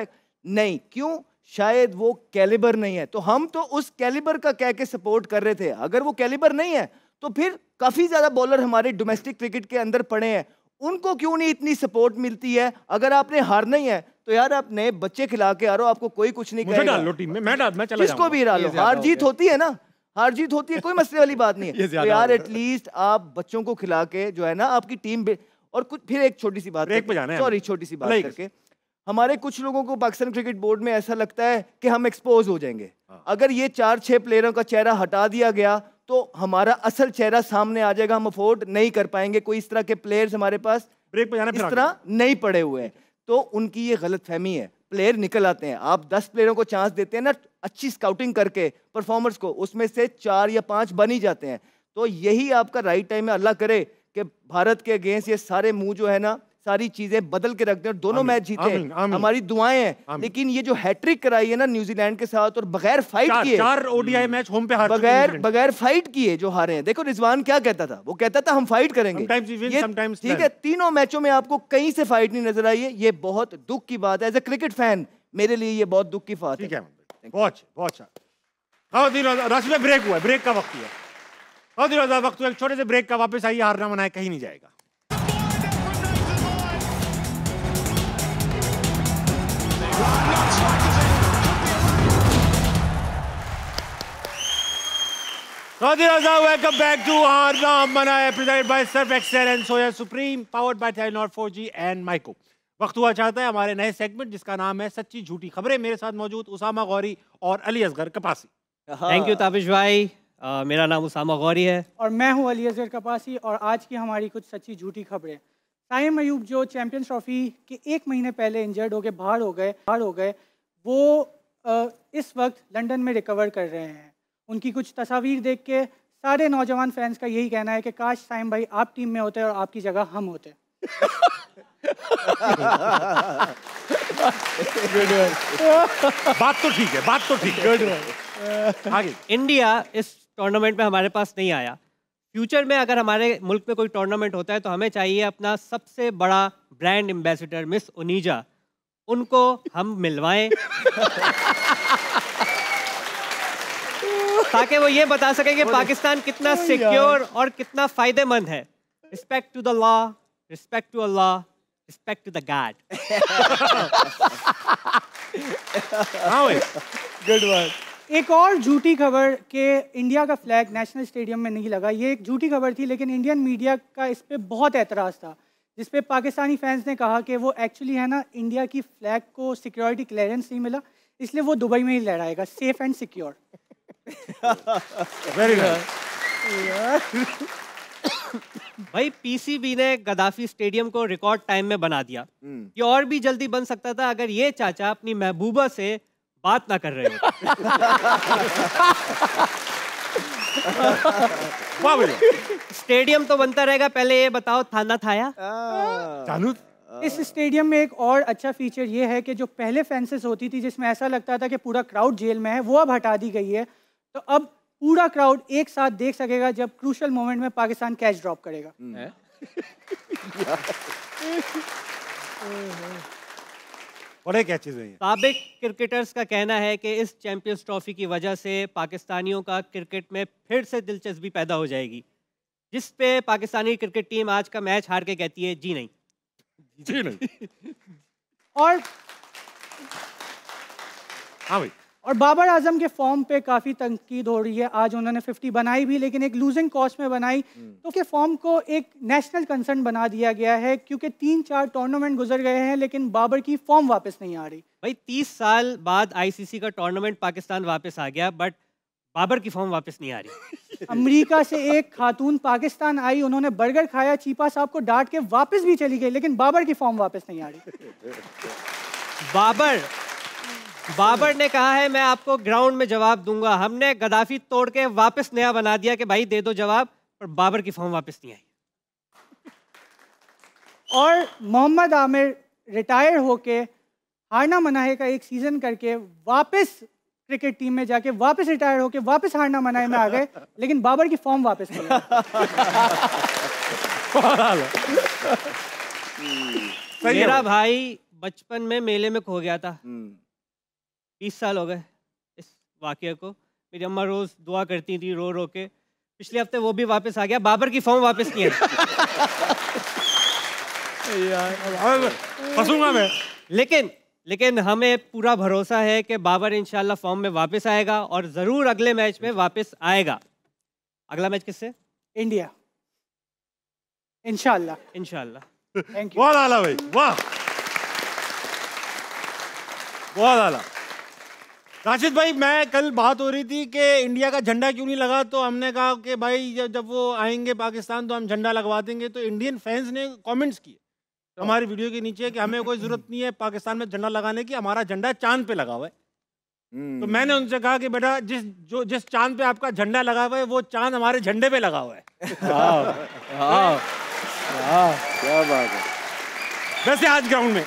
नहीं, क्यों? शायद वो कैलिबर नहीं है। तो हम तो उस कैलिबर का कह के सपोर्ट कर रहे थे। अगर वो कैलिबर नहीं है तो फिर काफी ज्यादा बॉलर हमारे डोमेस्टिक क्रिकेट के अंदर पड़े हैं, उनको क्यों नहीं इतनी सपोर्ट मिलती है? अगर आपने हारना ही है तो यार आप नए बच्चे खिला के आ रहे हो, आपको कोई कुछ नहीं कहेगा। डाल लो टीम में, मैं चला किसको भी डालो, हार जीत होती है ना, हार जीत होती है, कोई मसले वाली बात नहीं है। तो यार एटलीस्ट आप बच्चों को खिला के जो है ना आपकी टीम। और कुछ फिर एक छोटी सी बात, सॉरी छोटी सी बात करके, हमारे कुछ लोगों को पाकिस्तान क्रिकेट बोर्ड में ऐसा लगता है कि हम एक्सपोज हो जाएंगे। अगर ये 4-6 प्लेयरों का चेहरा हटा दिया गया तो हमारा असल चेहरा सामने आ जाएगा, हम अफोर्ड नहीं कर पाएंगे। कोई इस तरह के प्लेयर्स हमारे पास इस तरह नहीं पड़े हुए हैं। तो उनकी ये गलत फहमी है। प्लेयर निकल आते हैं, आप 10 प्लेयरों को चांस देते हैं ना अच्छी स्काउटिंग करके परफॉर्मर्स को, उसमें से 4 या 5 बन ही जाते हैं। तो यही आपका राइट टाइम है। अल्लाह करे कि भारत के अगेंस्ट ये सारे मुंह जो है ना, सारी चीजें बदल के रख दें और दोनों मैच जीते। हमारी दुआएं हैं। लेकिन ये जो हैट्रिक कराई है ना न्यूजीलैंड के साथ, और बगैर फाइट किए 4 ओडीआई मैच होम पे हार, बगैर फाइट किए जो हारे हैं। देखो रिजवान क्या कहता था, वो कहता था हम फाइट करेंगे, ठीक है। तीनों मैचों में आपको कहीं से फाइट नहीं नजर आई है। ये बहुत दुख की बात है। एज ए क्रिकेट फैन मेरे लिए ये बहुत दुख की बात है। बहुत अच्छा। ब्रेक हुआ, ब्रेक का वक्त हुआ, वक्त हुआ एक छोटे से ब्रेक का। वापस आइए, हारना मनाए कहीं नहीं जाएगा। Welcome back to हारना मनाए, presented by Surf Excel and Soya Supreme, powered by Telenor 4G and Myco। वक्त हुआ चाहता है हमारे नए सेगमेंट जिसका नाम है सच्ची झूठी खबरें। मेरे साथ मौजूद उसामा गौरी और अली असगर कपासी। थैंक यू ताबिश भाई। मेरा नाम उसामा गौरी है और मैं हूँ अली असगर कपासी। और आज की हमारी कुछ सच्ची झूठी खबरें। साइम अयूब जो चैंपियंस ट्रॉफी के 1 महीने पहले इंजर्ड होकर बाहर हो गए, वो इस वक्त लंदन में रिकवर कर रहे हैं। उनकी कुछ तस्वीर देख के सारे नौजवान फैंस का यही कहना है कि काश साइम भाई आप टीम में होते और आपकी जगह हम होते। बात तो ठीक है। आगे इंडिया इस टूर्नामेंट में हमारे पास नहीं आया। फ्यूचर में अगर हमारे मुल्क में कोई टूर्नामेंट होता है तो हमें चाहिए अपना सबसे बड़ा ब्रांड एम्बेसडर मिस उनीजा, उनको हम मिलवाएं ताकि वो ये बता सकें कि पाकिस्तान कितना सिक्योर और कितना फायदेमंद है। Respect to the law, respect to Allah, respect to the God. Good one. एक और झूठी खबर कि इंडिया का फ्लैग नेशनल स्टेडियम में नहीं लगा, ये एक झूठी खबर थी। लेकिन इंडियन मीडिया का इस पे बहुत एतराज़ था, जिस पे पाकिस्तानी फैंस ने कहा कि वो एक्चुअली है ना, इंडिया की फ्लैग को सिक्योरिटी क्लियरेंस नहीं मिला, इसलिए वो दुबई में ही लहराएगा, safe and secure. Very nice. भाई पीसीबी ने गद्दाफी स्टेडियम को रिकॉर्ड टाइम में बना दिया। ये और भी जल्दी बन सकता था अगर ये चाचा अपनी महबूबा से बात ना कर रहे हो। स्टेडियम तो बनता रहेगा, पहले ये बताओ थाना थाया? इस स्टेडियम में एक और अच्छा फीचर ये है कि जो पहले फेंसेस होती थी जिसमें ऐसा लगता था कि पूरा क्राउड जेल में है, वो अब हटा दी गई है। तो अब पूरा क्राउड एक साथ देख सकेगा जब क्रूशल मोमेंट में पाकिस्तान कैच ड्रॉप करेगा। बड़े कैचेस हैं। साबिक क्रिकेटर्स का कहना है कि इस चैंपियंस ट्रॉफी की वजह से पाकिस्तानियों का क्रिकेट में फिर से दिलचस्पी पैदा हो जाएगी, जिस पे पाकिस्तानी क्रिकेट टीम आज का मैच हार के कहती है जी नहीं, जी नहीं। और हाँ भाई, और बाबर आजम के फॉर्म पे काफ़ी तनकीद हो रही है। आज उन्होंने 50 बनाई भी, लेकिन एक लूजिंग कॉस्ट में बनाई, तो उसके फॉर्म को एक नेशनल कंसर्न बना दिया गया है, क्योंकि 3-4 टूर्नामेंट गुजर गए हैं लेकिन बाबर की फॉर्म वापस नहीं आ रही। भाई 30 साल बाद आईसीसी का टूर्नामेंट पाकिस्तान वापस आ गया, बट बाबर की फॉर्म वापस नहीं आ रही। अमेरिका से एक खातून पाकिस्तान आई, उन्होंने बर्गर खाया, चीपा साहब को डांट के वापस भी चली गई, लेकिन बाबर की फॉर्म वापस नहीं आ रही। बाबर ने कहा है मैं आपको ग्राउंड में जवाब दूंगा। हमने गद्दाफी तोड़ के वापस नया बना दिया कि भाई दे दो जवाब, पर बाबर की फॉर्म वापस नहीं आई। और मोहम्मद आमिर रिटायर होके हारना मनाहे का एक सीजन करके वापस क्रिकेट टीम में जाके वापस रिटायर होके वापस हारना मनाहे में आ गए, लेकिन बाबर की फॉर्म वापस नहीं आई। मेरा भाई बचपन में मेले में खो गया था। 20 साल हो गए इस वाकये को। मेरी अम्मा रोज दुआ करती थी रो रो के। पिछले हफ्ते वो भी वापस आ गया, बाबर की फॉर्म वापस नहीं आई। फंसूंगा मैं। लेकिन हमें पूरा भरोसा है कि बाबर इंशाल्लाह फॉर्म में वापस आएगा और ज़रूर अगले मैच में वापस आएगा। अगला मैच किससे? इंडिया, इंशाल्लाह। Thank you. बहुत आला भाई, वाह, बहुत आला। राशिद भाई, मैं कल बात हो रही थी कि इंडिया का झंडा क्यों नहीं लगा, तो हमने कहा कि भाई जब वो आएंगे पाकिस्तान तो हम झंडा लगवा देंगे। तो इंडियन फैंस ने कमेंट्स किए हमारी वीडियो के नीचे कि हमें कोई जरूरत नहीं है पाकिस्तान में झंडा लगाने की, हमारा झंडा चांद पे लगा हुआ है। तो मैंने उनसे कहा कि बेटा जिस चांद पे आपका झंडा लगा हुआ है वो चांद हमारे झंडे पे लगा हुआ है। क्या बात है। वैसे आज ग्राउंड में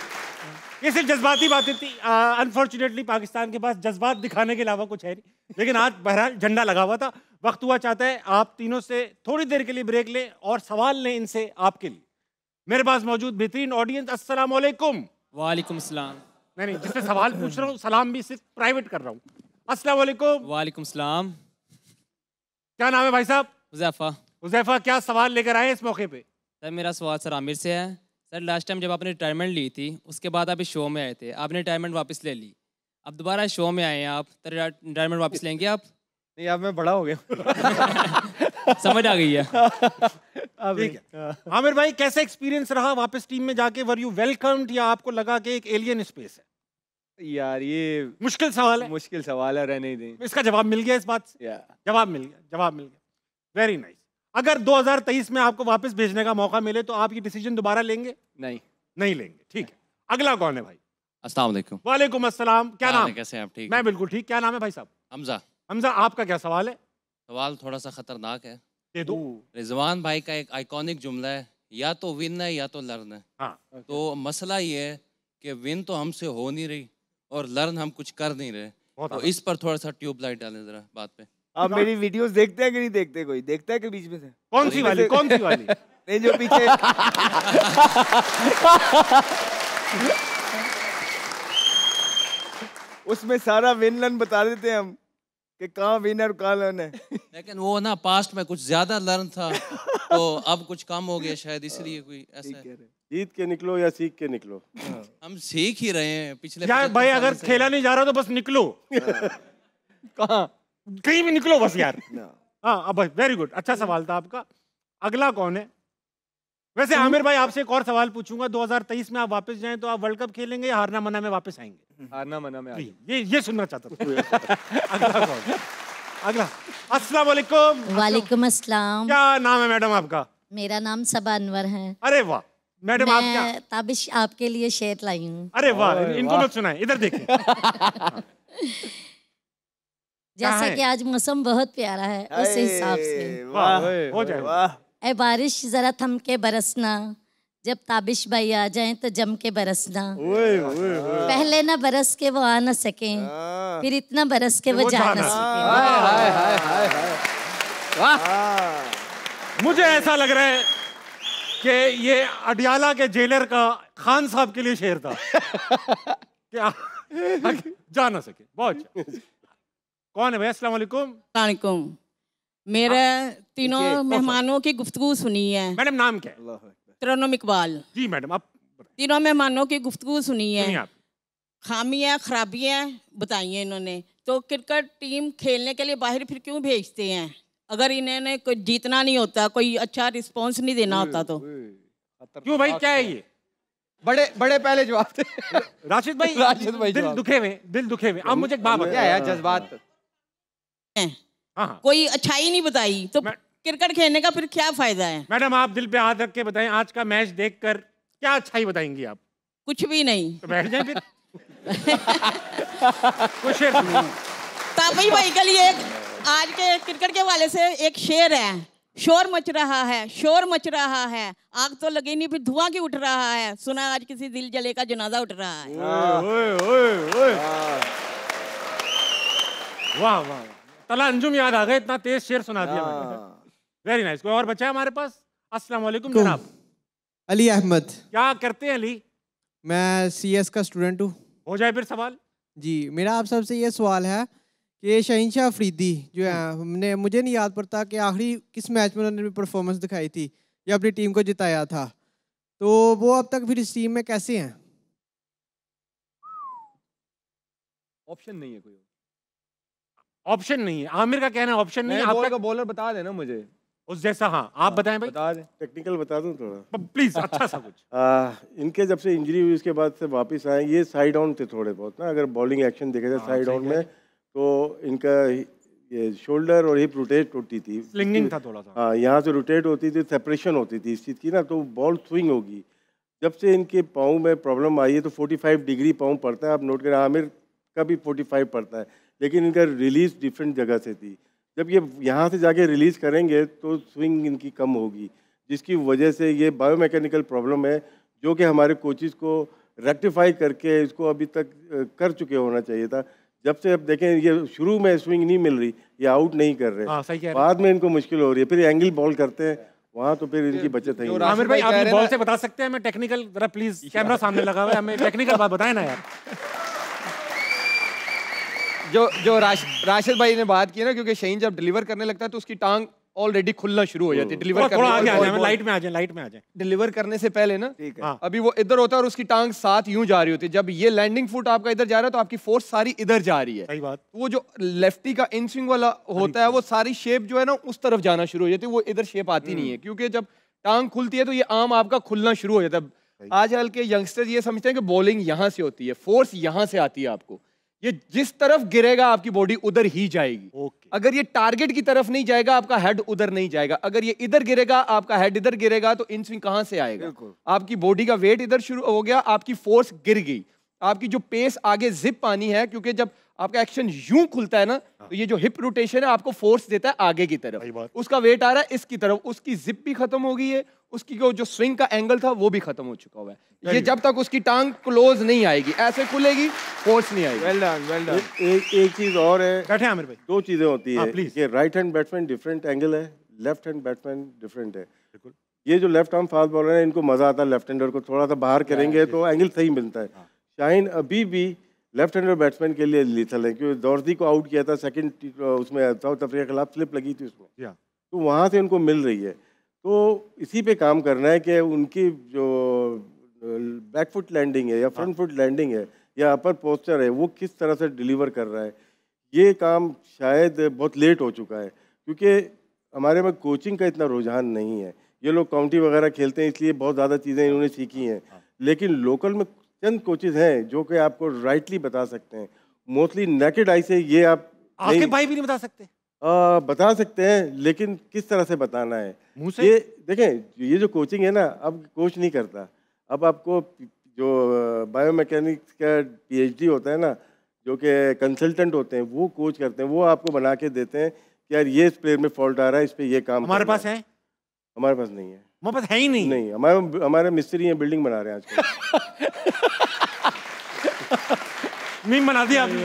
ये सिर्फ जज्बाती बातें थी। अनफॉर्चुनेटली पाकिस्तान के पास जज्बात दिखाने के अलावा कुछ है नहीं। लेकिन आज बहरहाल झंडा लगा हुआ था। वक्त हुआ चाहता है आप तीनों से थोड़ी देर के लिए ब्रेक लें और सवाल लें इनसे आपके लिए। मेरे पास मौजूद बेहतरीन ऑडियंस, अस्सलाम वालेकुम। वालेकुम सलाम। नहीं, जिससे सवाल पूछ रहा हूँ सलाम भी सिर्फ प्राइवेट कर रहा हूँ। अस्सलाम वालेकुम। वालेकुम सलाम। क्या नाम है भाई साहब? हुज़ैफा। हुज़ैफा, क्या सवाल लेकर आए इस मौके पे? सर मेरा सवाल सर आमिर से है। सर लास्ट टाइम जब आपने रिटायरमेंट ली थी उसके बाद आप इस शो में आए थे, आपने रिटायरमेंट वापस ले ली, अब दोबारा शो में आए हैं आप, तो रिटायरमेंट वापस लेंगे आप? नहीं, अब मैं बड़ा हो गया। समझ आ गई है। ठीक है। आमिर भाई, कैसा एक्सपीरियंस रहा वापस टीम में जाके? वर यू वेलकम्ड या आपको लगा कि एक एलियन स्पेस है? यार ये मुश्किल सवाल है। मुश्किल सवाल है, रहने ही दें। इसका जवाब मिल गया इस बात से? जवाब मिल गया। Very nice. अगर 2023 में आपको वापस भेजने का मौका मिले तो आप ये डिसीजन दोबारा लेंगे? नहीं लेंगे। ठीक है। अगला कौन है भाई? अस्सलाम वालेकुम। वालेकुम अस्सलाम। क्या नाम? कैसे हैं आप? ठीक। मैं बिल्कुल ठीक। क्या नाम है भाई साहब? हमजा। हमजा, आपका क्या सवाल है? सवाल थोड़ा सा खतरनाक है। दे दो। रिजवान भाई का एक आइकॉनिक जुमला है, या तो विन है या तो लर्न है। हाँ। तो मसला ये है कि विन तो हमसे हो नहीं रही और लर्न हम कुछ कर नहीं रहे, तो इस पर थोड़ा सा ट्यूबलाइट डालें जरा बात पे। आप मेरी वीडियोस देखते हैं कि नहीं देखते? कोई देखता है कि बीच में से? कौन सी वाली? नहीं, जो पीछे उसमें सारा विन लर्न बता देते हैं हम कि कहाँ विन है और कहाँ लर्न है। लेकिन वो ना पास्ट में कुछ ज्यादा लर्न था तो अब कुछ कम हो गया शायद, इसलिए कोई ऐसा है। जीत के निकलो या सीख के निकलो। हम सीख ही रहे हैं पिछले यार भाई, अगर खेला नहीं जा रहा तो बस निकलो। कहाँ? कहीं भी निकलो बस यार। हाँ, अब वेरी गुड, अच्छा सवाल था आपका। अगला कौन है? वैसे आमिर भाई, आपसे एक और सवाल पूछूंगा। 2023 में आप वापस जाएं तो आप वर्ल्ड कप खेलेंगे या हारना मना में वापस आएंगे? हारना मना में। ये सुनना चाहता था। अगला कौन? अगला। अस्सलाम वालेकुम। वालेकुम अस्सलाम। क्या नाम है मैडम आपका? मेरा नाम सबा अनवर है। अरे वाह मैडम, आप क्या? मैं ताबिश आपके लिए शेर लाई हूँ। अरे वाह, इनको मत सुनाए, इधर देखें। जैसा कि आज मौसम बहुत प्यारा है, उस हिसाब से हो जाए। ऐ बारिश जरा थम के बरसना, जब ताबिश भाई आ जाएं तो जम के बरसना। पहले ना बरस के वो आ न सके, फिर इतना बरस के वो जा न सके। मुझे ऐसा लग रहा है कि ये अडियाला के जेलर का खान साहब के लिए शेर था। क्या जा ना सके। बहुत अच्छा। कौन है भाई? अस्सलाम वालेकुम। मेरे तीनों मेहमानों की गुफ्तगू सुनी है। मैडम नाम क्या है? तरन्नुम इकबाल। जी मैडम, आप तीनों मेहमानों की गुफ्तगू सुनी है। सुनिए आप। खामियाँ खराबियाँ बताई हैं इन्होंने। तो क्रिकेट टीम खेलने के लिए बाहर फिर क्यों भेजते हैं? अगर इन्होंने कोई जीतना नहीं होता, कोई अच्छा रिस्पॉन्स नहीं देना होता तो क्यों भाई, क्या है ये? बड़े बड़े पहले जवाब थे। राशिद भाई, राशिद भाई दिल दुखे हुए, दिल दुखे हुए। अब मुझे एक बात क्या यार, जज्बात। हाँ, कोई अच्छाई नहीं बताई तो क्रिकेट खेलने का फिर क्या फायदा है? मैडम आप दिल पे हाथ रख के बताएं, आज का मैच देखकर क्या अच्छाई बताएंगी आप? कुछ भी नहीं। तो बैठ जाएं फिर। कुछ शेर सुनिए। ताबी भाई के लिए आज के क्रिकेट के वाले से एक शेर है। शोर मच रहा है, शोर मच रहा है, आग तो लगी नहीं फिर धुआं क्यों उठ रहा है, सुना आज किसी दिल जले का जनाजा उठ रहा है। वाह वाह, तला अंजुम याद आ गए, इतना तेज शेर सुना दिया मैंने। Very nice. कोई और बचा है हमारे पास? अस्सलाम वालेकुम जनाब। अली अहमद। क्या करते हैं अली? मैं CS का स्टूडेंट हूँ। हो जाए फिर सवाल। जी, मेरा आप सबसे ये सवाल है कि शहीनशाह अफरीदी जो है, हमने मुझे नहीं याद पड़ता कि आखिरी किस मैच में उन्होंने परफॉर्मेंस दिखाई थी या अपनी टीम को जिताया था, तो वो अब तक फिर इस टीम में कैसे हैं? ऑप्शन नहीं है कोई। ऑप्शन नहीं है। आमिर का कहना है ऑप्शन नहीं है। आपका बॉलर बता देना मुझे उस जैसा। हाँ आप बताएं भाई। बता दें। टेक्निकल बता दूं थोड़ा प्लीज, अच्छा सा कुछ। इनके जब से इंजरी हुई उसके बाद से वापस आए, ये साइड ऑन थे थोड़े बहुत ना, अगर बॉलिंग एक्शन देखा जाए साइड ऑन में, तो इनका ये शोल्डर और हिप रोटेट होती थी, स्लिंगिंग था थोड़ा सा। हाँ, यहाँ से रोटेट होती थी, सेपरेशन होती थी इस चीज़ की ना, तो बॉल स्विंग होगी। जब से इनके पाँव में प्रॉब्लम आई है तो 45 डिग्री पाँव पड़ता है। आप नोट करें, आमिर का भी 45 पड़ता है, लेकिन इनका रिलीज डिफरेंट जगह से थी। जब ये यहाँ से जाके रिलीज़ करेंगे तो स्विंग इनकी कम होगी, जिसकी वजह से ये बायोमैकेनिकल प्रॉब्लम है, जो कि हमारे कोचिज़ को रेक्टिफाई करके इसको अभी तक कर चुके होना चाहिए था। जब से अब देखें, ये शुरू में स्विंग नहीं मिल रही, ये आउट नहीं कर रहे, बाद में इनको मुश्किल हो रही है, फिर एंगल बॉल करते हैं वहाँ, तो फिर इनकी बचत है। आमिर भाई आप बॉल से बता सकते हैं? मैं टेक्निकल, जरा प्लीज, कैमरा सामने लगा हुआ है, हमें टेक्निकल बात बताएं ना यार। जो राशिद भाई ने बात की ना, क्योंकि शहीन जब डिलीवर करने लगता है तो उसकी टांग ऑलरेडी खुलना शुरू हो जाती है। डिलीवर थोड़ा आगे आ जाए, लाइट में आ जाए, लाइट में आ जाए। डिलीवर करने से पहले ना, ठीक है, अभी वो इधर होता है और उसकी टांग साथ यूं जा रही होती है। जब ये लैंडिंग फुट आपका इधर जा रहा है तो आपकी फोर्स सारी इधर जा रही है। सही बात। वो जो लेफ्टी का इन स्विंग वाला होता है, वो सारी शेप जो है ना उस तरफ जाना शुरू हो जाती है, वो इधर शेप आती नहीं है, क्योंकि जब टांग खुलती है तो ये आर्म आपका खुलना शुरू हो जाता है। आजकल के यंगस्टर्स ये समझते हैं कि बॉलिंग यहाँ से होती है, फोर्स यहाँ से आती है आपको, ये जिस तरफ गिरेगा आपकी बॉडी उधर ही जाएगी। अगर ये टारगेट की तरफ नहीं जाएगा, आपका हेड उधर नहीं जाएगा। अगर ये इधर गिरेगा, आपका हेड इधर गिरेगा, तो इन स्विंग कहां से आएगा? आपकी बॉडी का वेट इधर शुरू हो गया, आपकी फोर्स गिर गई, आपकी जो पेस आगे जिप आनी है, क्योंकि जब आपका एक्शन यूं खुलता है ना, तो ये जो हिप रोटेशन है आपको फोर्स देता है आगे की तरफ, उसका वेट आ रहा है इसकी तरफ, उसकी जिप भी खत्म हो गई है, उसकी जो स्विंग का एंगल था वो भी खत्म हो चुका हुआ है। ये जब तक उसकी टांग क्लोज नहीं आएगी, ऐसे खुलेगी, फोर्स नहीं आएगी। Well done, well done. एक चीज और है, बैठे आमिर भाई, दो चीजें होती है कि right hand batsman different angle है, लेफ्ट हैंड बैट्समैन डिफरेंट है। ये जो लेफ्ट आर्म फास्ट बॉलर है, इनको मजा आता है लेफ्ट हैंडर को थोड़ा सा बाहर करेंगे तो एंगल सही मिलता है। शाहीन अभी भी लेफ्ट हैंडर बैट्समैन के लिए लीथल है, क्योंकि दौरदी को आउट किया था सेकंड उसमें, साउथ अफ्रीका के खिलाफ स्लिप लगी थी उसमें, तो वहाँ से उनको मिल रही है। तो इसी पे काम करना है कि उनकी जो बैक फुट लैंडिंग है या फ्रंट फुट लैंडिंग है या अपर पोस्चर है, वो किस तरह से डिलीवर कर रहा है। ये काम शायद बहुत लेट हो चुका है, क्योंकि हमारे में कोचिंग का इतना रुझान नहीं है। ये लोग काउंटी वगैरह खेलते हैं, इसलिए बहुत ज़्यादा चीज़ें इन्होंने सीखी हैं, लेकिन लोकल में चंद कोचेज हैं जो कि आपको राइटली बता सकते हैं। मोस्टली नेकेड आई से ये आप आपके भाई भी नहीं बता सकते? बता सकते हैं, लेकिन किस तरह से बताना है मुंह से? ये देखें, ये जो कोचिंग है ना, अब कोच नहीं करता, अब आपको जो बायोमैकेनिक्स का PhD होता है ना, जो कि कंसल्टेंट होते हैं, वो कोच करते हैं, वो आपको बना के देते हैं कि यार ये इस प्लेयर में फॉल्ट आ रहा है, इस पे ये काम। हमारे पास है? हमारे पास नहीं है। हमारे पास है ही नहीं? नहीं, हमारे मिस्त्री हैं, बिल्डिंग बना रहे हैं आजकल। मीम बना दिया आपने।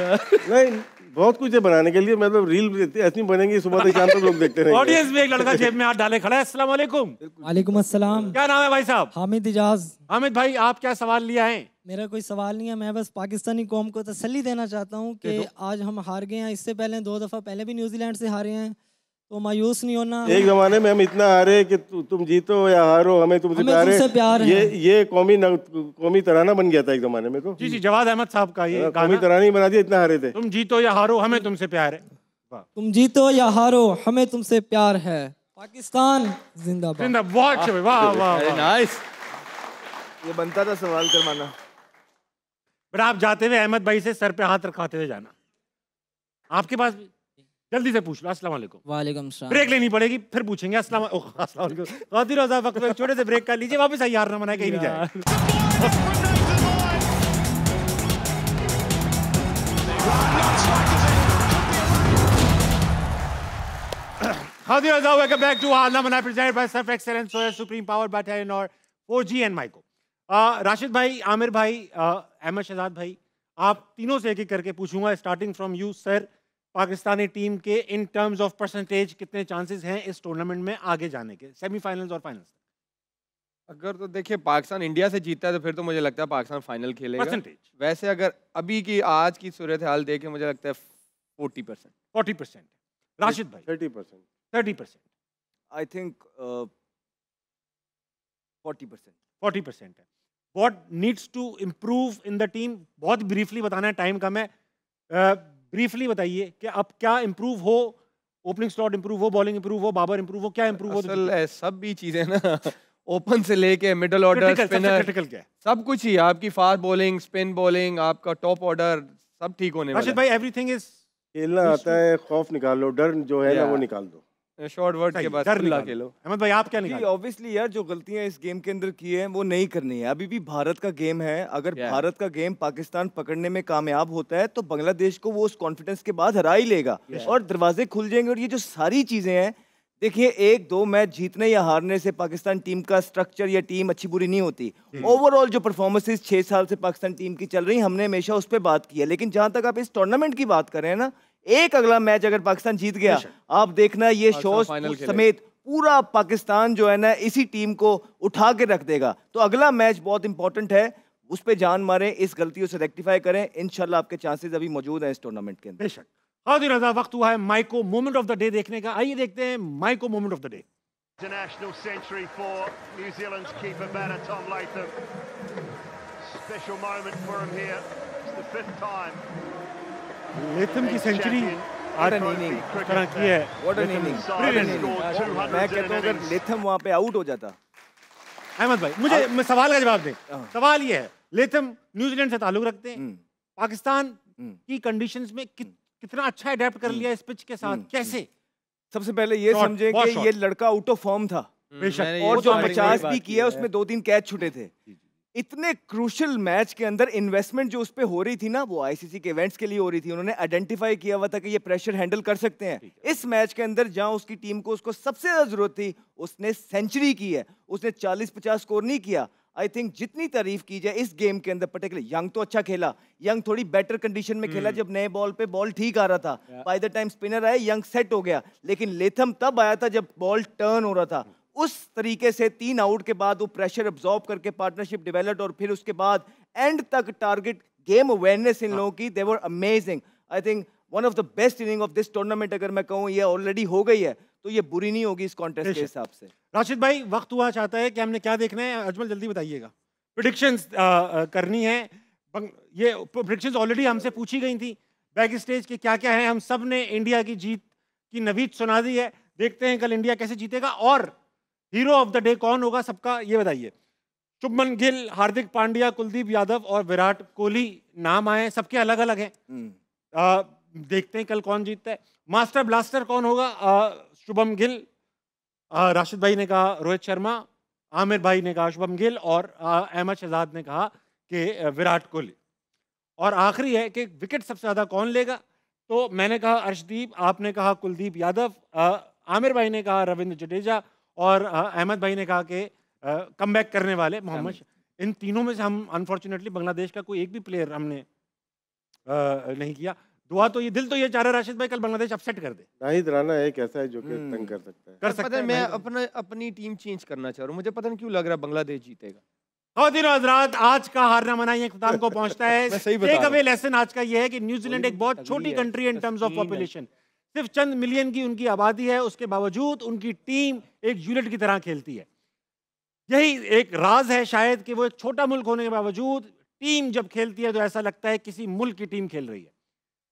नहीं, बहुत कुछ है बनाने के लिए, मतलब रील ऐसी बनेंगी सुबह से शाम तक लोग देखते रहेंगे। ऑडियंस में एक लड़का जेब में हाथ डाले खड़ा है। अस्सलाम वालेकुम। वालेकुम अस्सलाम। क्या नाम है भाई साहब? हामिद इजाज। हामिद भाई, आप क्या सवाल लिया है? मेरा कोई सवाल नहीं है, मैं बस पाकिस्तानी कौम को तसल्ली देना चाहता हूँ कि आज हम हार गए हैं, इससे पहले 2 दफ़ा पहले भी न्यूजीलैंड से हारे हैं, तो मायूस नहीं होना। एक जमाने में हम इतना हारे कि तुम जीतो या हारो हमें तुमसे प्यार है। ये कौमी तराना बन गया था एक जमाने में। तो जी जवाद अहमद साहब का ये कौमी तराना ही बना दिया, इतना हारे थे। तुम जीतो या हारो हमें तुमसे प्यार है। तुम जीतो या हारो हमें तुमसे प्यार है। पाकिस्तान जिंदाबाद। जिंदाबाद। वाह वाह नाइस। ये बनता था सवाल करवाना। पर आप जाते हुए अहमद भाई से सर पे हाथ रखाते हुए जाना। आपके पास भी जल्दी से पूछ लो। अस्सलाम वालेकुम। वालेकुम सलाम। ब्रेक लेनी पड़ेगी फिर पूछेंगे। अस्सलाम वालेकुम। वक्त में छोटे से ब्रेक कर लीजिए, वापस आइए। हार ना मनाए कहीं नहीं जाए। Hadi Raza, welcome back to Harna Mana, presented by Surf Excellence, Soya Supreme, powered by Telenor, 4G and Myco. Rashid भाई, आमिर भाई, अहमद शहजाद भाई, आप तीनों से एक एक करके पूछूंगा, starting from you sir. Pakistani team के इन टर्म्स ऑफ परसेंटेज कितने चांसेस हैं इस टूर्नामेंट में आगे जाने के, सेमीफाइनल्स और फाइनल्स? अगर तो देखिए पाकिस्तान इंडिया से जीतता है तो फिर तो मुझे लगता है पाकिस्तान फाइनल खेलेगा। परसेंटेज वैसे अगर अभी की आज की सूरत हाल देखें मुझे लगता है 40%। 40%। राशिद भाई 30%। 30%। I think 40%। 40% है। What needs to improve in the team? बहुत ब्रीफली बताना है, टाइम कम है। ब्रीफली बताइए कि अब क्या इंप्रूव हो। ओपनिंग स्लॉट इंप्रूव हो, बॉलिंग इंप्रूव हो, बाबर इंप्रूव हो, क्या इंप्रूव हो? असल सब भी चीजें ना ओपन से लेके मिडिल ऑर्डर, स्पिनर, क्रिटिकल क्या है? सब कुछ ही आपकी फास्ट बॉलिंग, स्पिन बॉलिंग, आपका टॉप ऑर्डर सब ठीक होने वाला है। राशिद भाई एवरीथिंग इज खेलना आता है, खौफ निकाल लो, डर जो है ना वो निकाल दो। शॉर्ट वर्ड के बाद खुला खेलो। अहमद भाई आप क्या निकाल? ऑब्वियसली यार जो गलतियां इस गेम के अंदर की हैं वो नहीं करनी है। अभी भी भारत का गेम है। अगर भारत का गेम पाकिस्तान पकड़ने में कामयाब होता है तो बांग्लादेश को वो उस कॉन्फिडेंस के बाद हरा ही लेगा और दरवाजे खुल जाएंगे। और ये जो सारी चीजें हैं, देखिए 1-2 मैच जीतने या हारने से पाकिस्तान टीम का स्ट्रक्चर या टीम अच्छी बुरी नहीं होती। ओवरऑल जो परफॉर्मेंसेस 6 साल से पाकिस्तान टीम की चल रही, हमने हमेशा उस पर बात की है। लेकिन जहां तक आप इस टूर्नामेंट की बात कर रहे हैं ना, एक अगला मैच अगर पाकिस्तान जीत गया, आप देखना ये शोज समेत पूरा पाकिस्तान जो है ना इसी टीम को उठा के रख देगा। तो अगला मैच बहुत इंपॉर्टेंट है, उस पर जान मारें, इस गलतियों से रेक्टिफाई करें। इंशाल्लाह आपके चांसेस अभी मौजूद हैं इस टूर्नामेंट के अंदर। बेशक। हादी रजा, वक्त हुआ है Mico moment of the day देखने का। आइए देखते हैं Mico moment of the day. International century for New Zealand's keeper batter Tom Latham. Special moment for him here. It's the 5th time. Latham की सेंचुरी तरह की है। What an innings. मैं कहता हूँ अगर लेथम वहाँ पे आउट हो जाता। अहमद भाई मुझे सवाल का जवाब दें। सवाल ये है, लेथम न्यूजीलैंड से ताल्लुक रखते हैं, पाकिस्तान की कंडीशंस में कितना अच्छा अडेप्ट कर लिया इस पिच के साथ, कैसे? सबसे पहले ये समझें कि ये लड़का आउट ऑफ फॉर्म था और जो 50 भी किया उसमें 2-3 कैच छूटे थे। इतने क्रूशल मैच के अंदर इन्वेस्टमेंट जो उस पे हो रही थी ना, वो आईसीसी के इवेंट्स के लिए हो रही थी। उन्होंने आइडेंटिफाई किया हुआ था कि ये प्रेशर हैंडल कर सकते हैं। इस मैच के अंदर जहां उसकी टीम को उसको सबसे ज्यादा जरूरत थी, उसने सेंचुरी की है। उसने 40-50 स्कोर नहीं किया। आई थिंक जितनी तारीफ की जाए इस गेम के अंदर, पर्टिकुलर यंग तो अच्छा खेला, यंग थोड़ी बेटर कंडीशन में खेला जब नए बॉल पे बॉल ठीक आ रहा था। बाय द टाइम स्पिनर आए, यंग सेट हो गया। लेकिन लेथम तब आया था जब बॉल टर्न हो रहा था। उस तरीके से 3 आउट के बाद वो प्रेशर अब्सॉर्ब करके पार्टनरशिप डेवलप्ड और फिर उसके बाद एंड तक टारगेट गेम अवेयरनेस इन लोगों की, they were amazing. I think one of the best inning of this tournament अगर मैं कहूँ ये ऑलरेडी हो गई है तो ये बुरी नहीं होगी इस कॉन्टेस्ट के हिसाब से। राशिद भाई वक्त हुआ चाहता है कि हमने क्या देखना है, अजमल जल्दी बताइएगा। प्रेडिक्शंस करनी है। ये प्रेडिक्शंस ऑलरेडी हमसे पूछी गई थी बैक स्टेज के क्या क्या है। हम सब ने इंडिया की जीत की नवीद सुना दी है। देखते हैं कल इंडिया कैसे जीतेगा और हीरो ऑफ द डे कौन होगा सबका, ये बताइए। शुभमन गिल, हार्दिक पांड्या, कुलदीप यादव और विराट कोहली नाम आए, सबके अलग अलग हैं। देखते हैं कल कौन जीतता है। मास्टर ब्लास्टर कौन होगा? शुभम गिल, राशिद भाई ने कहा रोहित शर्मा, आमिर भाई ने कहा शुभम गिल और अहमद शहजाद ने कहा कि विराट कोहली। और आखिरी है कि विकेट सबसे ज़्यादा कौन लेगा, तो मैंने कहा अर्शदीप, आपने कहा कुलदीप यादव, आमिर भाई ने कहा रविंद्र जडेजा और अहमद भाई ने कहा कि कमबैक करने वाले मोहम्मद। इन तीनों में से हम अनफॉर्चुनेटली बांग्लादेश का कोई एक भी प्लेयर हमने नहीं किया। दुआ तो ये, दिल तो ये चाह रहा है राशिद भाई कल बांग्लादेश अपसेट कर दे। नाहिद राना एक ऐसा है जो कि तंग कर सकता है। कर सकता है। मैं अपनी टीम चेंज करना चाह रहा हूँ। मुझे पता नहीं क्यों लग रहा है बांग्लादेश जीतेगा। ख़वातीन और हज़रात, आज का हारना मनाई इख्तिताम को पहुंचता है। टेक अवे लेसन आज का ये है कि न्यूजीलैंड एक बहुत छोटी country in terms of population, सिर्फ चंद मिलियन की उनकी आबादी है, उसके बावजूद उनकी टीम एक यूनिट की तरह खेलती है। यही एक राज है शायद कि वो एक छोटा मुल्क होने के बावजूद टीम जब खेलती है तो ऐसा लगता है किसी मुल्क की टीम खेल रही है।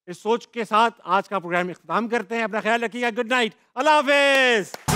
इस सोच के साथ आज का प्रोग्राम इख्तिताम करते हैं। अपना ख्याल रखिएगा। गुड नाइट, अल्लाह हाफिज।